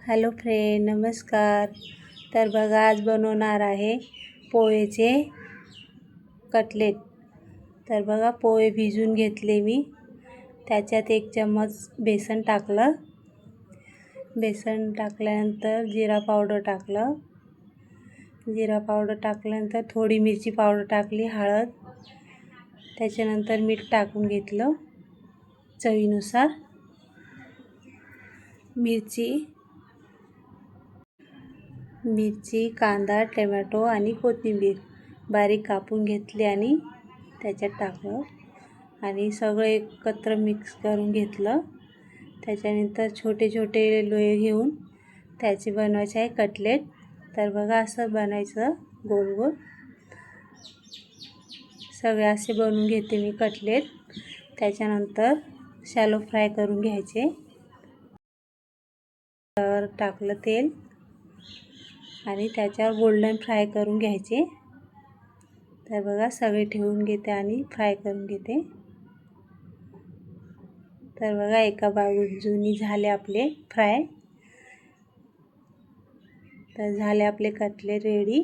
Hello friend, नमस्कार. तर बघा, आज बनवणार आहे पोहेचे कटलेट. तर बघा, पोहे भिजून घेतले मी. त्याच्यात 1 चम्मच बेसन टाकलं. बेसन टाकल्यानंतर जिरा पावडर टाकलं. जिरा पावडर टाकल्यानंतर थोडी मिरची पावडर टाकली, हळद. त्याच्यानंतर मीठ टाकून घेतलं चवीनुसार. मिरची, कांदा, टोमॅटो आणि कोथिंबीर बारीक कापून घेतली आणि त्याच्यात टाकलं आणि सगळं एकत्र मिक्स करून घेतलं. त्याच्यानंतर छोटे छोटे लोळे घेऊन त्याचे बनवायचे आहे कटलेट. तर बघा, असं बनायचं गोल गोल. सगळे असे बनवून घेते मी कटलेट. त्याच्यानंतर शॅलो फ्राय करून घ्यायचे. तर टाकलं तेल आणि त्याच्यावर गोल्डन फ्राय करून घ्यायचे. तर बघा, सगळे ठेवून घेते आणि फ्राय करून घेते. तर बघा, एका बाजूनी झाले आपले फ्राय. तर झाले आपले कटलेट रेडी.